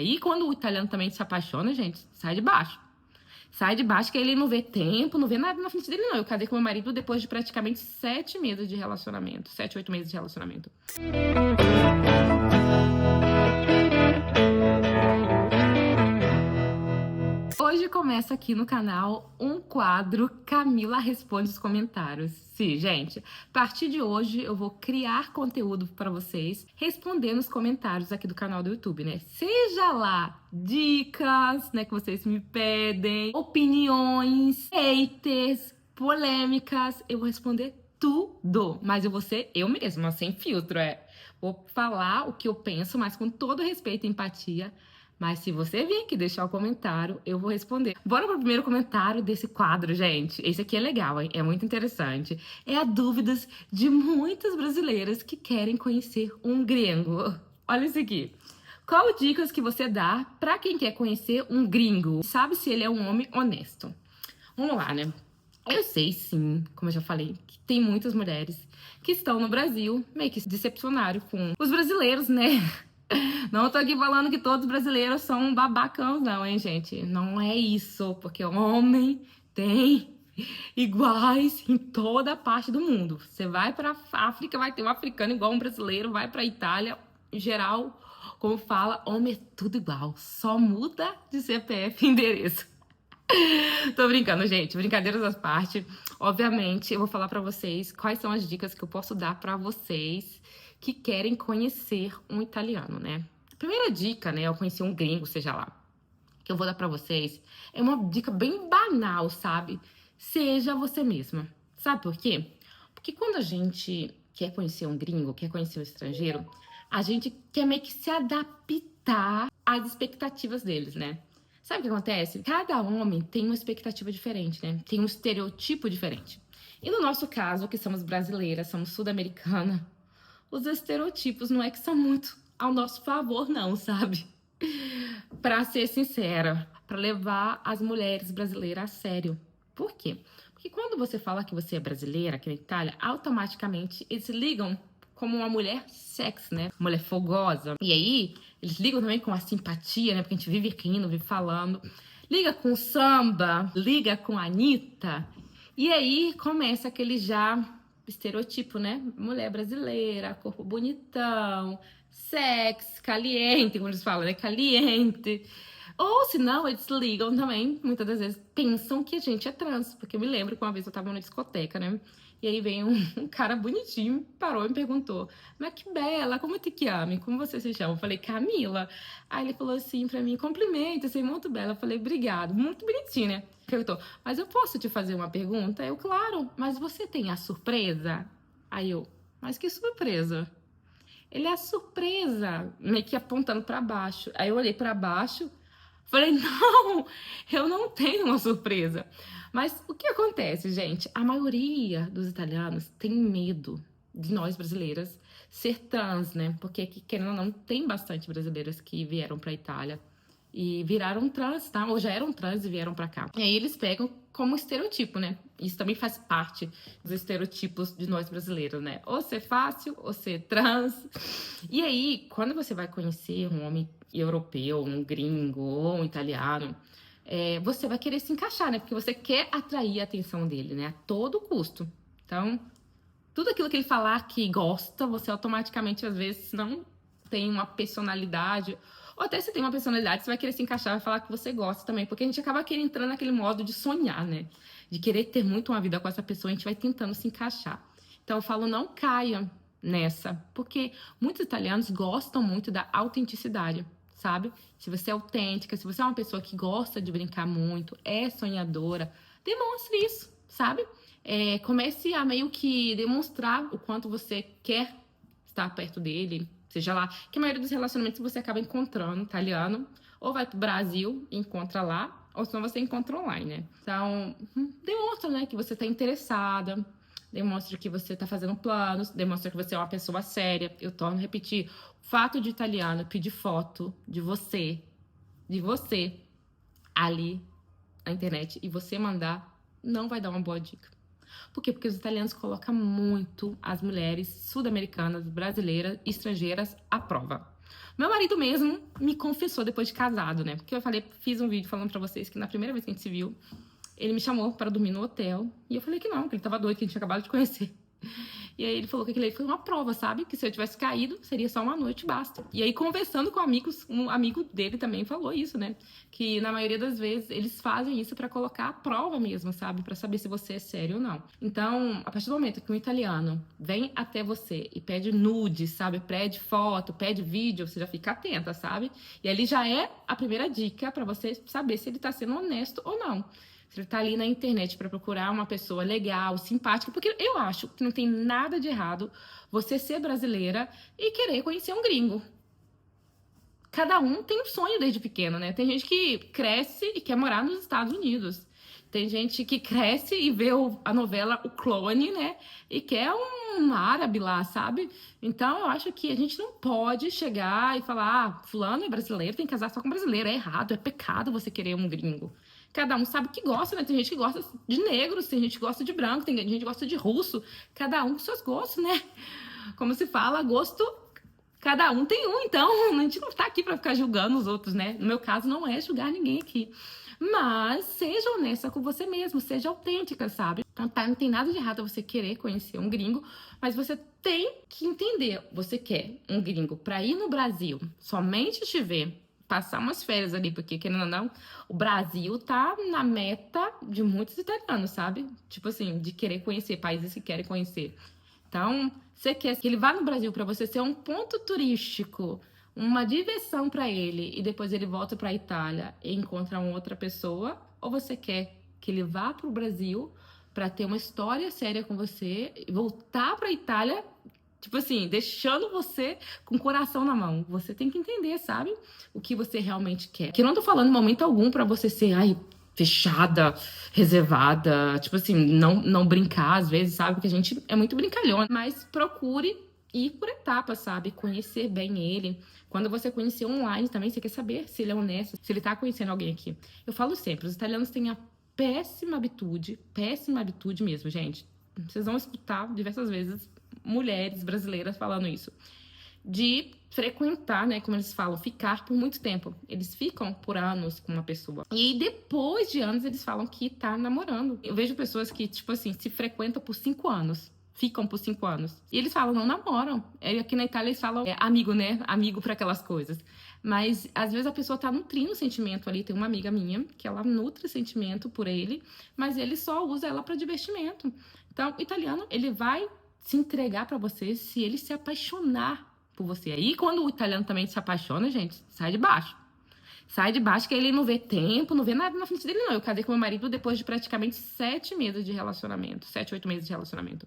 E quando o italiano também se apaixona, gente, sai de baixo. Sai de baixo que ele não vê tempo, não vê nada na frente dele, não. Eu casei com meu marido depois de praticamente 7 meses de relacionamento. 7, 8 meses de relacionamento. Hoje começa aqui no canal um quadro Camila Responde os Comentários. Sim, gente, a partir de hoje eu vou criar conteúdo para vocês respondendo os comentários aqui do canal do YouTube, né? Seja lá dicas, né, que vocês me pedem, opiniões, haters, polêmicas, eu vou responder tudo. Mas eu vou ser eu mesma, sem filtro, Vou falar o que eu penso, mas com todo respeito e empatia. Mas se você vir aqui deixar o comentário, eu vou responder. Bora pro primeiro comentário desse quadro, gente. Esse aqui é legal, hein? É muito interessante. É a dúvidas de muitas brasileiras que querem conhecer um gringo. Olha isso aqui. Qual dicas que você dá pra quem quer conhecer um gringo? Sabe se ele é um homem honesto? Vamos lá, né? Eu sei, sim, como eu já falei, que tem muitas mulheres que estão no Brasil meio que se decepcionaram com os brasileiros, né? Não tô aqui falando que todos os brasileiros são babacãos, não, hein, gente? Não é isso, porque homem tem iguais em toda a parte do mundo. Você vai pra África, vai ter um africano igual um brasileiro, vai pra Itália, em geral, como fala, homem é tudo igual, só muda de CPF e endereço. Tô brincando, gente, brincadeiras à parte. Obviamente, eu vou falar pra vocês quais são as dicas que eu posso dar pra vocês que querem conhecer um italiano, né? A primeira dica, né, ao conhecer um gringo, seja lá, que eu vou dar pra vocês, é uma dica bem banal, sabe? Seja você mesma. Sabe por quê? Porque quando a gente quer conhecer um gringo, quer conhecer um estrangeiro, a gente quer meio que se adaptar às expectativas deles, né? Sabe o que acontece? Cada homem tem uma expectativa diferente, né? Tem um estereotipo diferente. E no nosso caso, que somos brasileiras, somos sul-americana, os estereotipos não é que são muito ao nosso favor, não, sabe? Pra ser sincera, pra levar as mulheres brasileiras a sério. Por quê? Porque quando você fala que você é brasileira aqui na Itália, automaticamente eles ligam como uma mulher sexy, né? Mulher fogosa. E aí, eles ligam também com a simpatia, né? Porque a gente vive rindo, vive falando. Liga com samba, liga com a Anitta. E aí começa aquele já estereotipo, né? Mulher brasileira, corpo bonitão, sexy, caliente, como eles falam, né? Caliente. Ou se não, eles ligam também, muitas das vezes pensam que a gente é trans. Porque eu me lembro que uma vez eu tava numa discoteca, né? E aí veio um cara bonitinho, parou e me perguntou: mas que bela, como te chiami? Como você se chama? Eu falei: Camila. Aí ele falou assim pra mim: cumprimento, você é muito bela. Eu falei: obrigado, muito bonitinho, né? Perguntou: mas eu posso te fazer uma pergunta? Eu: claro, mas você tem a surpresa? Aí eu: mas que surpresa? Ele é a surpresa, meio que apontando pra baixo. Aí eu olhei pra baixo, falei: não, eu não tenho uma surpresa. Mas o que acontece, gente? A maioria dos italianos tem medo de nós brasileiras ser trans, né? Porque aqui, querendo ou não, tem bastante brasileiras que vieram pra Itália e viraram trans, tá? Ou já eram trans e vieram pra cá. E aí eles pegam como estereotipo, né? Isso também faz parte dos estereotipos de nós brasileiros, né? Ou ser fácil, ou ser trans. E aí, quando você vai conhecer um homem europeu, um gringo ou um italiano, você vai querer se encaixar, né? Porque você quer atrair a atenção dele, né? A todo custo. Então, tudo aquilo que ele falar que gosta, você automaticamente, às vezes, não tem uma personalidade. Ou até se tem uma personalidade, você vai querer se encaixar, vai falar que você gosta também. Porque a gente acaba querendo entrar naquele modo de sonhar, né? De querer ter muito uma vida com essa pessoa, a gente vai tentando se encaixar. Então, eu falo, não caia nessa. Porque muitos italianos gostam muito da autenticidade, sabe? Se você é autêntica, se você é uma pessoa que gosta de brincar muito, é sonhadora, demonstre isso, sabe? Comece a meio que demonstrar o quanto você quer estar perto dele, seja lá, que a maioria dos relacionamentos você acaba encontrando italiano, ou vai pro Brasil e encontra lá, ou senão você encontra online, né? Então, demonstra, né, que você tá interessada, demonstra que você tá fazendo planos, demonstra que você é uma pessoa séria. Eu torno a repetir, o fato de italiano pedir foto de você ali na internet e você mandar, não vai dar uma boa dica. Por quê? Porque os italianos colocam muito as mulheres sul-americanas, brasileiras, estrangeiras à prova. Meu marido mesmo me confessou depois de casado, né? Porque eu falei, fiz um vídeo falando pra vocês que na primeira vez que a gente se viu, ele me chamou para dormir no hotel. E eu falei que não, que ele tava doido, que a gente tinha acabado de conhecer. E aí ele falou que aquilo aí foi uma prova, sabe? Que se eu tivesse caído, seria só uma noite, basta. E aí, conversando com amigos, um amigo dele também falou isso, né? Que na maioria das vezes eles fazem isso pra colocar a prova mesmo, sabe? Pra saber se você é sério ou não. Então, a partir do momento que um italiano vem até você e pede nude, sabe? Pede foto, pede vídeo, você já fica atenta, sabe? E ali já é a primeira dica pra você saber se ele tá sendo honesto ou não. Se ele tá ali na internet para procurar uma pessoa legal, simpática, porque eu acho que não tem nada de errado você ser brasileira e querer conhecer um gringo. Cada um tem um sonho desde pequeno, né? Tem gente que cresce e quer morar nos Estados Unidos. Tem gente que cresce e vê a novela O Clone, né? E quer um árabe lá, sabe? Então eu acho que a gente não pode chegar e falar: fulano é brasileiro, tem que casar só com brasileiro. É errado, é pecado você querer um gringo. Cada um sabe o que gosta, né? Tem gente que gosta de negros, tem gente que gosta de branco, tem gente que gosta de russo. Cada um com seus gostos, né? Como se fala, gosto, cada um tem um. Então, a gente não tá aqui pra ficar julgando os outros, né? No meu caso, não é julgar ninguém aqui. Mas seja honesta com você mesmo, seja autêntica, sabe? Então, tá, não tem nada de errado você querer conhecer um gringo, mas você tem que entender. Você quer um gringo pra ir no Brasil, somente te ver, passar umas férias ali, porque, querendo ou não, o Brasil tá na meta de muitos italianos, sabe? Tipo assim, de querer conhecer, países que querem conhecer. Então, você quer que ele vá no Brasil para você ser um ponto turístico, uma diversão para ele, e depois ele volta para a Itália e encontra uma outra pessoa? Ou você quer que ele vá para o Brasil para ter uma história séria com você e voltar para a Itália, tipo assim, deixando você com o coração na mão? Você tem que entender, sabe? O que você realmente quer. Que eu não tô falando em momento algum para você ser, ai, fechada, reservada, tipo assim, não brincar às vezes, sabe? Porque a gente é muito brincalhona, mas procure ir por etapas, sabe? Conhecer bem ele. Quando você conhecer online também, você quer saber se ele é honesto, se ele tá conhecendo alguém aqui. Eu falo sempre, os italianos têm a péssima habitude mesmo, gente. Vocês vão escutar diversas vezes mulheres brasileiras falando isso, de frequentar, né, como eles falam, ficar por muito tempo. Eles ficam por anos com uma pessoa. E depois de anos, eles falam que tá namorando. Eu vejo pessoas que, tipo assim, se frequentam por 5 anos. Ficam por 5 anos. E eles falam, não namoram. Aqui na Itália eles falam amigo, né? Amigo para aquelas coisas. Mas, às vezes, a pessoa tá nutrindo sentimento ali. Tem uma amiga minha que ela nutre sentimento por ele, mas ele só usa ela para divertimento. Então, o italiano, ele vai se entregar para você se ele se apaixonar por você. Aí, quando o italiano também se apaixona, gente, sai de baixo. Sai de baixo, que ele não vê tempo, não vê nada na frente dele, não. Eu casei com meu marido depois de praticamente 7 meses de relacionamento. 7, 8 meses de relacionamento.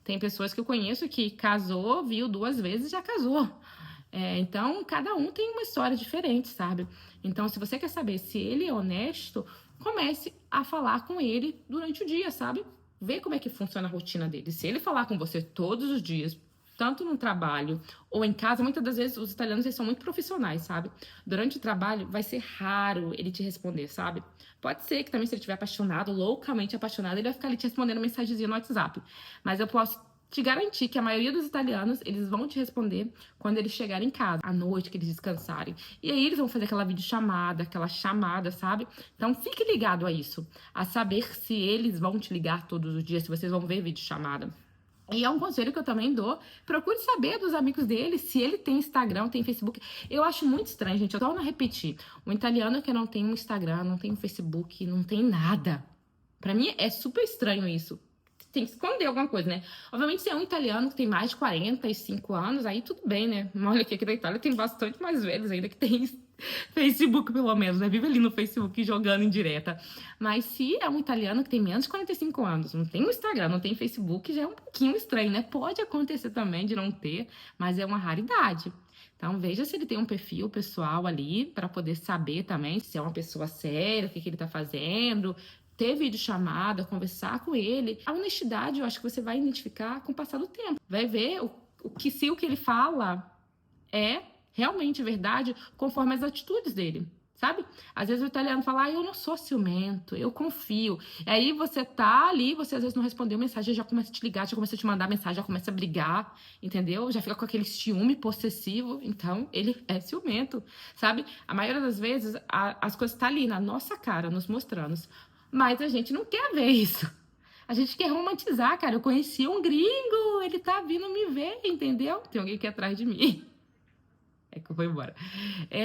Tem pessoas que eu conheço que casou, viu 2 vezes e já casou. Então, cada um tem uma história diferente, sabe? Então, se você quer saber se ele é honesto, comece a falar com ele durante o dia, sabe? Vê como é que funciona a rotina dele. Se ele falar com você todos os dias, tanto no trabalho ou em casa, muitas das vezes os italianos eles são muito profissionais, sabe? Durante o trabalho vai ser raro ele te responder, sabe? Pode ser que também se ele estiver apaixonado, loucamente apaixonado, ele vai ficar ali te respondendo mensagenzinha no WhatsApp. Mas eu posso te garantir que a maioria dos italianos, eles vão te responder quando eles chegarem em casa, à noite, que eles descansarem. E aí eles vão fazer aquela videochamada, aquela chamada, sabe? Então fique ligado a isso, a saber se eles vão te ligar todos os dias, se vocês vão ver videochamada. E é um conselho que eu também dou. Procure saber dos amigos dele, se ele tem Instagram, tem Facebook. Eu acho muito estranho, gente. Eu torno a repetir. Um italiano que não tem um Instagram, não tem um Facebook, não tem nada. Pra mim é super estranho isso. Tem que esconder alguma coisa, né? Obviamente, se é um italiano que tem mais de 45 anos, aí tudo bem, né? Olha aqui na Itália tem bastante mais velhos ainda que tem Facebook, pelo menos, né? Vive ali no Facebook jogando em direta. Mas se é um italiano que tem menos de 45 anos, não tem Instagram, não tem Facebook, já é um pouquinho estranho, né? Pode acontecer também de não ter, mas é uma raridade. Então, veja se ele tem um perfil pessoal ali, para poder saber também se é uma pessoa séria, o que ele tá fazendo, ter videochamada, conversar com ele. A honestidade, eu acho que você vai identificar com o passar do tempo. Vai ver se o que ele fala é realmente verdade conforme as atitudes dele, sabe? Às vezes o italiano fala, eu não sou ciumento, eu confio. E aí você tá ali, você às vezes não respondeu mensagem, já começa a te ligar, já começa a te mandar mensagem, já começa a brigar, entendeu? Já fica com aquele ciúme possessivo, então ele é ciumento, sabe? A maioria das vezes as coisas tá ali na nossa cara, nos mostrando. Mas a gente não quer ver isso. A gente quer romantizar, cara. Eu conheci um gringo, ele tá vindo me ver, entendeu? Tem alguém aqui atrás de mim. É que eu vou embora.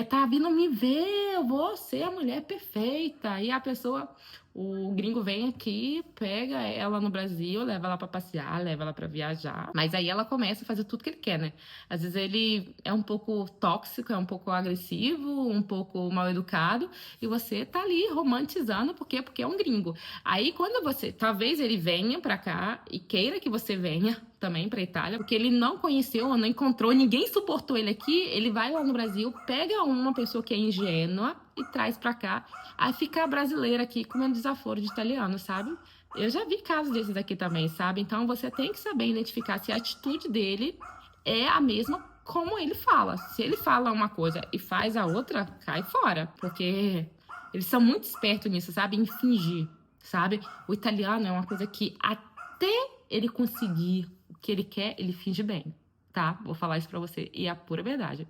Tá vindo me ver, eu vou ser a mulher perfeita. E a pessoa, o gringo vem aqui, pega ela no Brasil, leva ela pra passear, leva ela pra viajar. Mas aí ela começa a fazer tudo que ele quer, né? Às vezes ele é um pouco tóxico, é um pouco agressivo, um pouco mal educado. E você tá ali romantizando, por quê? Porque é um gringo. Aí quando você, talvez ele venha pra cá e queira que você venha também para Itália, porque ele não conheceu, não encontrou, ninguém suportou ele aqui, ele vai lá no Brasil, pega uma pessoa que é ingênua e traz para cá, aí fica a brasileira aqui comendo desaforo de italiano, sabe? Eu já vi casos desses aqui também, sabe? Então você tem que saber identificar se a atitude dele é a mesma como ele fala. Se ele fala uma coisa e faz a outra, cai fora, porque eles são muito espertos nisso, sabe? Em fingir, sabe? O italiano é uma coisa que até ele conseguir o que ele quer, ele finge bem, tá? Vou falar isso pra você. E é a pura verdade.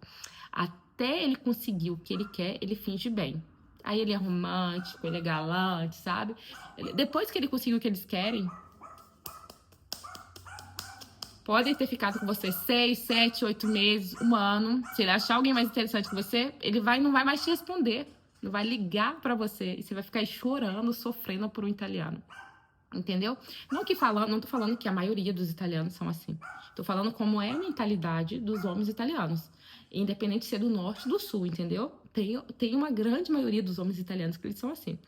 Até ele conseguir o que ele quer, ele finge bem. Aí ele é romântico, ele é galante, sabe? Depois que ele conseguiu o que eles querem, podem ter ficado com você 6, 7, 8 meses, um ano. Se ele achar alguém mais interessante que você, ele não vai mais te responder. Não vai ligar pra você. E você vai ficar aí chorando, sofrendo por um italiano. Entendeu? Não tô falando que a maioria dos italianos são assim. Tô falando como é a mentalidade dos homens italianos. Independente de ser do norte ou do sul, entendeu? Tem uma grande maioria dos homens italianos que eles são assim.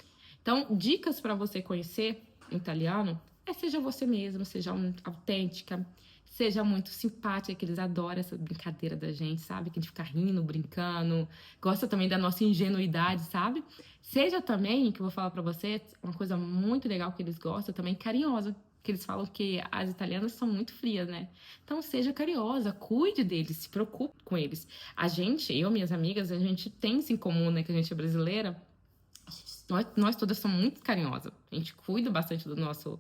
Então, dicas para você conhecer um italiano seja você mesmo, seja autêntica, seja muito simpática, que eles adoram essa brincadeira da gente, sabe? Que a gente fica rindo, brincando, gosta também da nossa ingenuidade, sabe? Seja também, que eu vou falar pra você, uma coisa muito legal que eles gostam também, carinhosa. Que eles falam que as italianas são muito frias, né? Então seja carinhosa, cuide deles, se preocupe com eles. A gente, eu e minhas amigas, a gente tem isso em comum, né? Que a gente é brasileira. Nós todas somos muito carinhosas. A gente cuida bastante do nosso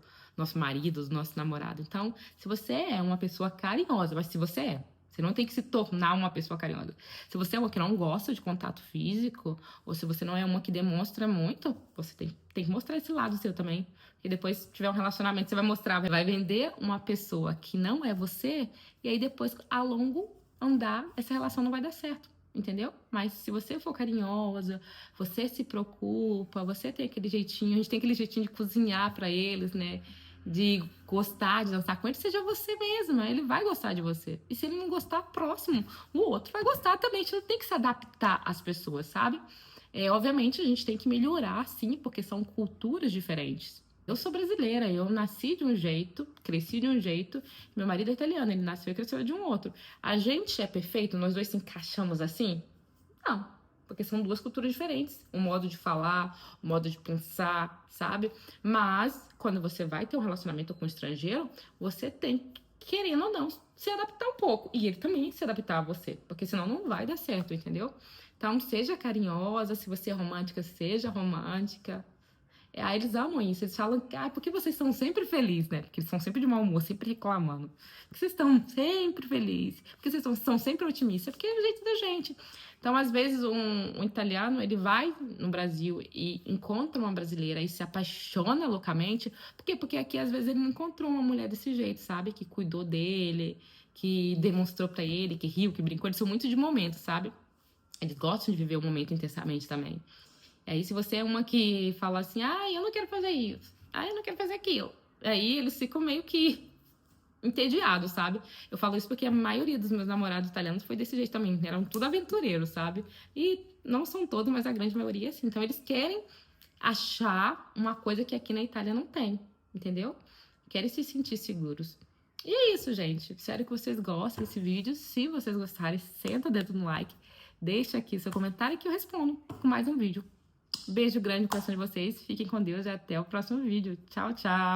marido, do nosso namorado. Então, se você é uma pessoa carinhosa, mas se você é, você não tem que se tornar uma pessoa carinhosa. Se você é uma que não gosta de contato físico, ou se você não é uma que demonstra muito, você tem que mostrar esse lado seu também. Porque depois, se tiver um relacionamento, você vai mostrar, vai vender uma pessoa que não é você, e aí depois, a longo andar, essa relação não vai dar certo. Entendeu? Mas se você for carinhosa, você se preocupa, você tem aquele jeitinho, a gente tem aquele jeitinho de cozinhar pra eles, né? De gostar de dançar com ele, seja você mesma, ele vai gostar de você. E se ele não gostar, próximo, o outro vai gostar também. A gente não tem que se adaptar às pessoas, sabe? Obviamente a gente tem que melhorar, sim, porque são culturas diferentes. Eu sou brasileira, eu nasci de um jeito, cresci de um jeito, meu marido é italiano, ele nasceu e cresceu de um outro. A gente é perfeito? Nós dois se encaixamos assim? Não, porque são duas culturas diferentes. Um modo de falar, um modo de pensar, sabe? Mas, quando você vai ter um relacionamento com um estrangeiro, você tem, querendo ou não, se adaptar um pouco. E ele também se adaptar a você, porque senão não vai dar certo, entendeu? Então, seja carinhosa, se você é romântica, seja romântica. Aí eles amam isso, eles falam, por que vocês estão sempre felizes, né? Porque eles são sempre de mau humor, sempre reclamando. Porque vocês estão sempre felizes, porque vocês são sempre otimistas, porque é o jeito da gente. Então, às vezes, um italiano, ele vai no Brasil e encontra uma brasileira e se apaixona loucamente. Por quê? Porque aqui, às vezes, ele não encontrou uma mulher desse jeito, sabe? Que cuidou dele, que demonstrou pra ele, que riu, que brincou. Eles são muito de momento, sabe? Eles gostam de viver o momento intensamente também. Aí, se você é uma que fala assim, eu não quero fazer isso, eu não quero fazer aquilo, aí eles ficam meio que entediados, sabe? Eu falo isso porque a maioria dos meus namorados italianos foi desse jeito também, eram tudo aventureiros, sabe? E não são todos, mas a grande maioria, assim. Então, eles querem achar uma coisa que aqui na Itália não tem, entendeu? Querem se sentir seguros. E é isso, gente. Espero que vocês gostem desse vídeo. Se vocês gostarem, senta o dedo no like, deixa aqui seu comentário que eu respondo com mais um vídeo. Beijo grande no coração de vocês, fiquem com Deus e até o próximo vídeo. Tchau, tchau!